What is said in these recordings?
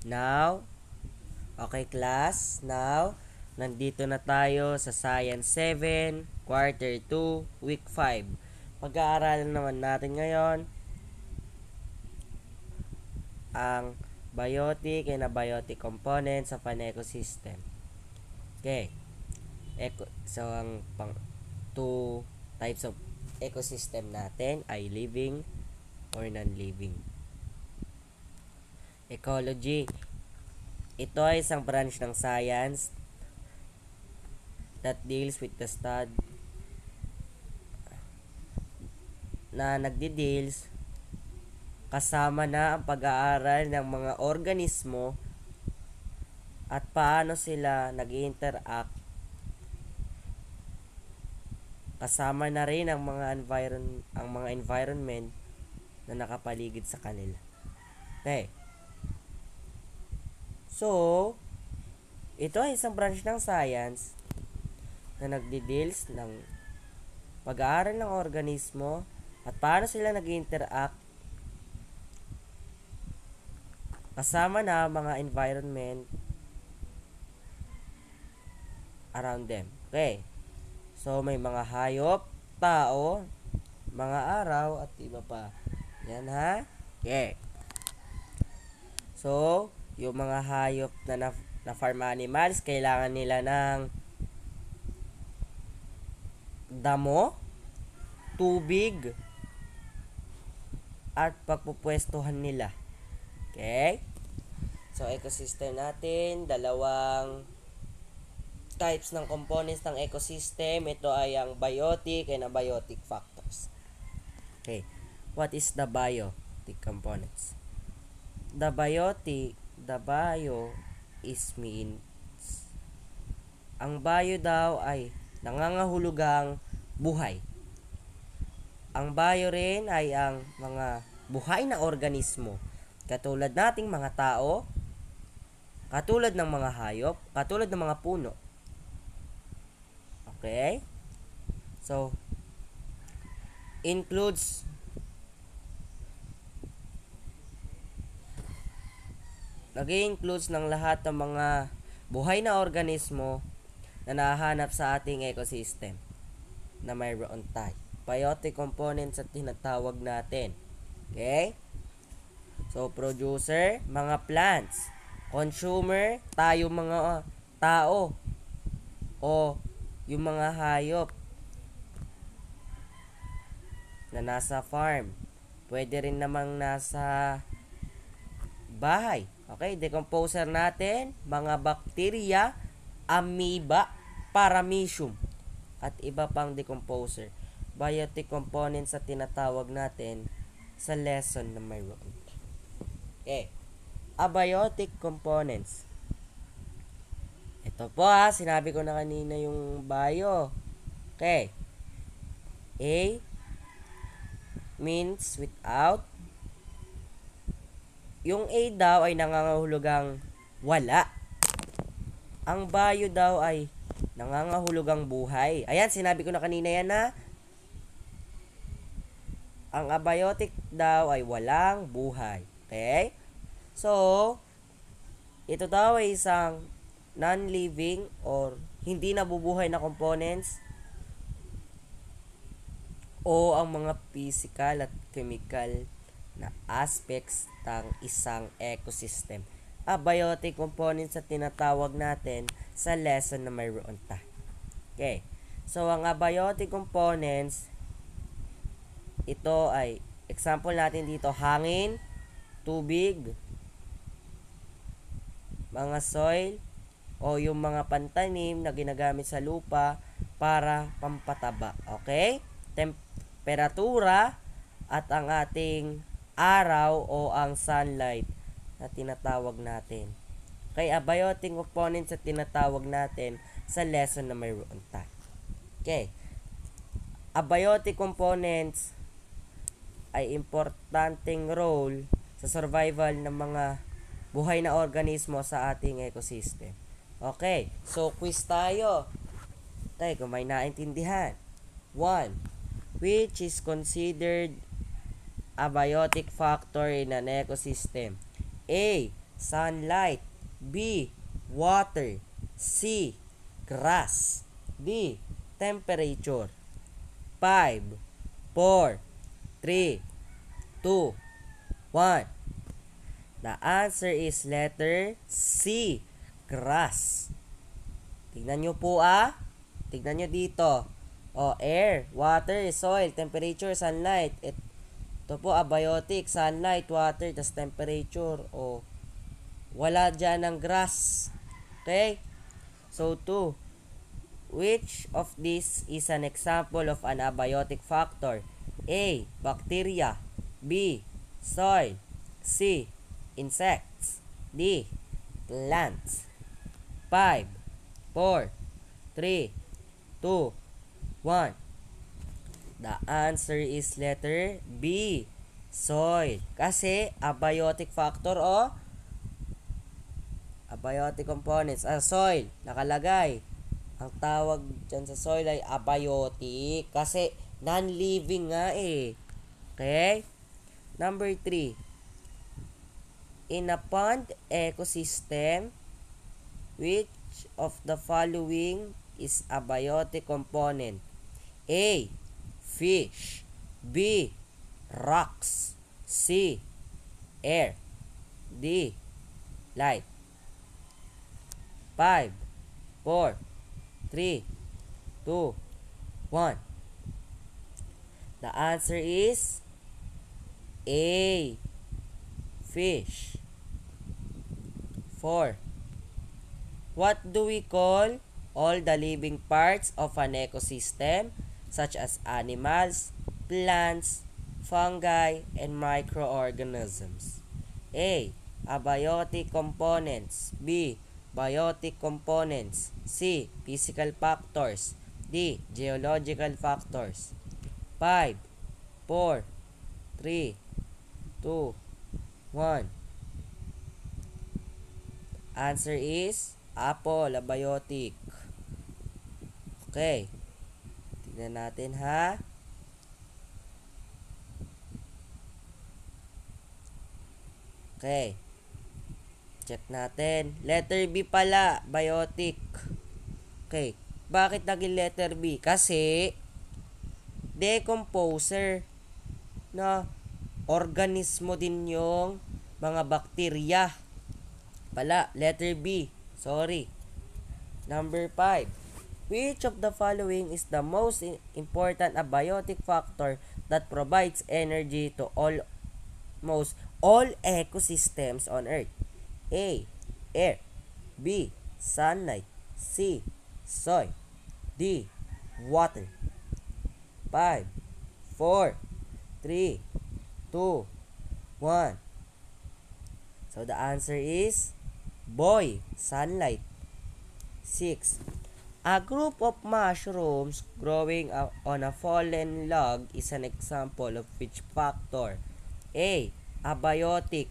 Now, okay class, now, nandito na tayo sa Science 7, Quarter 2, Week 5. Pag-aaralan naman natin ngayon ang biotic and abiotic components of an ecosystem. Okay. So, ang two types of ecosystem natin ay living or non-living. Ecology. Ito ay isang branch ng science that deals with the study na nagdi-deals kasama na ang pag-aaral ng mga organismo at paano sila nag-interact. Kasama na rin ang mga environment na nakapaligid sa kanila. Okay. So, ito ay isang branch ng science na nagdi-deals ng pag-aaral ng organismo at paano sila nag-interact kasama na mga environment around them. Okay. So, may mga hayop, tao, mga araw, at iba pa. Yan ha? Okay. So, yung mga hayop na farm animals, kailangan nila ng damo, tubig, at pagpupwestuhan nila. Okay? So, ecosystem natin, dalawang types ng components ng ecosystem. Ito ay ang biotic and abiotic factors. Okay. What is the biotic components? The bio is means ang bio daw ay nangangahulugang buhay. Ang bio rin ay ang mga buhay na organismo katulad nating mga tao, katulad ng mga hayop, katulad ng mga puno. Okay? So, includes nag-i-includes ng lahat ng mga buhay na organismo na nahahanap sa ating ecosystem na mayroon tayo. Biotic components at tinatawag natin. Okay? So, producer, mga plants. Consumer, tayo mga tao. O yung mga hayop na nasa farm. Pwede rin namang nasa bahay. Okay, decomposer natin, mga bacteria, amoeba, paramecium, at iba pang decomposer. Biotic components at tinatawag natin sa lesson na mayroon. Okay, abiotic components. Ito po sinabi ko na kanina yung bio. Okay, A means without. Yung A daw ay nangangahulugang wala. Ang bio daw ay nangangahulugang buhay. Ayan, sinabi ko na kanina yan na ang abiotic daw ay walang buhay. Okay? So, ito daw ay isang non-living or hindi nabubuhay na components o ang mga physical at chemical na aspects ng isang ecosystem. Abiotic components na tinatawag natin sa lesson na mayroon tayo. Okay. So, ang abiotic components, ito ay, example natin dito, hangin, tubig, mga soil, o yung mga pantanim na ginagamit sa lupa para pampataba. Okay? Temperatura at ang ating araw o ang sunlight na tinatawag natin. Okay, abiotic components na tinatawag natin sa lesson na mayroon tayo. Okay. Abiotic components ay importanteng role sa survival ng mga buhay na organismo sa ating ecosystem. Okay, so quiz tayo. Okay, kung may naintindihan. 1. Which is considered abiotic factor in an ecosystem? A. sunlight. B, water. C, grass. D, temperature. 5, 4, 3, 2, 1. The answer is letter C, grass. Tignan nyo po Tignan nyo dito. Air, water, soil, temperature, sunlight. Ito po abiotic, sunlight, water, tas temperature. Wala dyan ng grass. Okay? So, 2. Which of these is an example of an abiotic factor? A, bacteria. B, soil. C, insects. D, plants. 5, 4, 3, 2, 1. The answer is letter B, soil. Kasi abiotic factor abiotic components. Soil, nakalagay. Ang tawag dyan sa soil ay abiotic kasi non-living nga Okay? Number 3. In a pond ecosystem, which of the following is a biotic component? A, fish. B, rocks. C, air. D, light. 5, 4, 3, 2, 1. The answer is A, fish. 4. What do we call all the living parts of an ecosystem, such as animals, plants, fungi, and microorganisms? A, abiotic components. B, biotic components. C, physical factors. D, geological factors. 5, 4, 3, 2, 1. Answer is apple, abiotic. Okay. Tignan natin Okay. Check natin. Letter B pala, biotic. Okay. Bakit naging letter B? Kasi decomposer na organismo din yung mga bakterya. Pala, letter B. Sorry. Number 5. Which of the following is the most important abiotic factor that provides energy to almost all ecosystems on Earth? A, air. B, sunlight. C, soil. D, water. 5, 4, 3, 2, 1. So the answer is sunlight. 6. A group of mushrooms growing on a fallen log is an example of which factor? A, abiotic.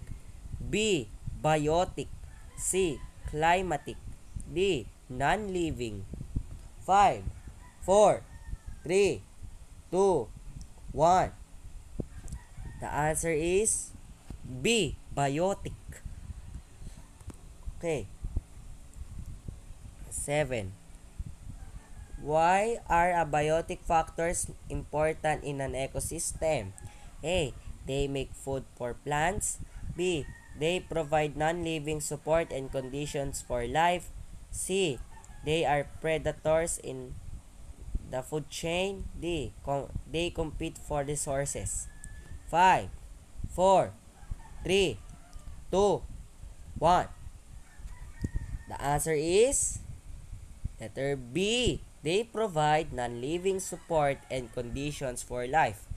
B, biotic. C, climatic. D, non-living. 5, 4, 3, 2, 1. The answer is B, biotic. Okay. 7. Why are abiotic factors important in an ecosystem? A, they make food for plants. B, they provide non-living support and conditions for life. C, they are predators in the food chain. D, they compete for resources. 5, 4, 3, 2, 1. The answer is letter B. They provide non-living support and conditions for life.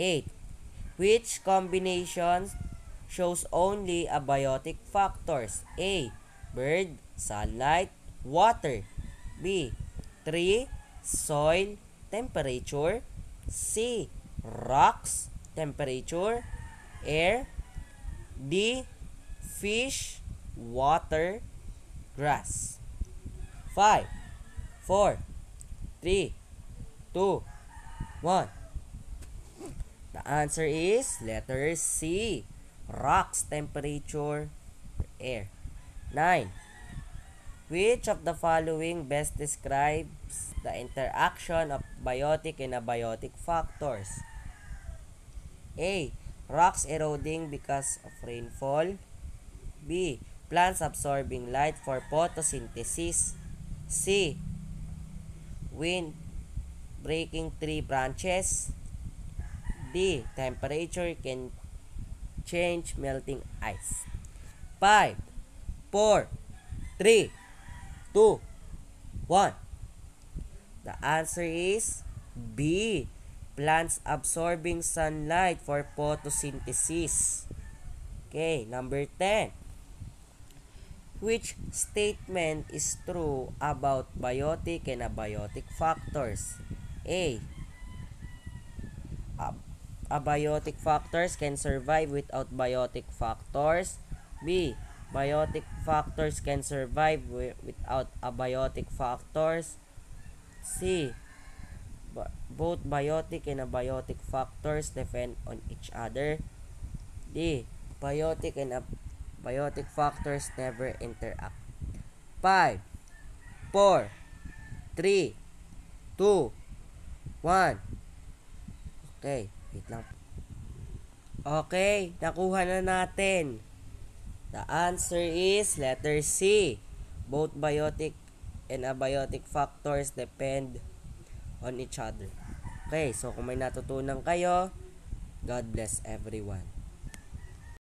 8. Which combinations shows only abiotic factors? A, bird, sunlight, water. B, tree, soil, temperature. C, rocks, temperature, air. D, fish, water, grass. 5, 4, 3, 2, 1. The answer is letter C, rocks, temperature, air. 9. Which of the following best describes the interaction of biotic and abiotic factors? A. Rocks eroding because of rainfall. B. Plants absorbing light for photosynthesis. C. Wind breaking tree branches. D. Temperature can change melting ice. 5, 4, 3, 2, 1. The answer is B. Plants absorbing sunlight for photosynthesis. Okay, number 10. Which statement is true about biotic and abiotic factors? A. Abiotic factors can survive without biotic factors. B. Biotic factors can survive without abiotic factors. C. Both biotic and abiotic factors depend on each other. D. Biotic and abiotic factors never interact. 5, 4, 3, 2, 1. Okay, wait lang. Okay, nakuha na natin. The answer is letter C. Both biotic and abiotic factors depend on each other. Okay, so kung may natutunan kayo, God bless everyone.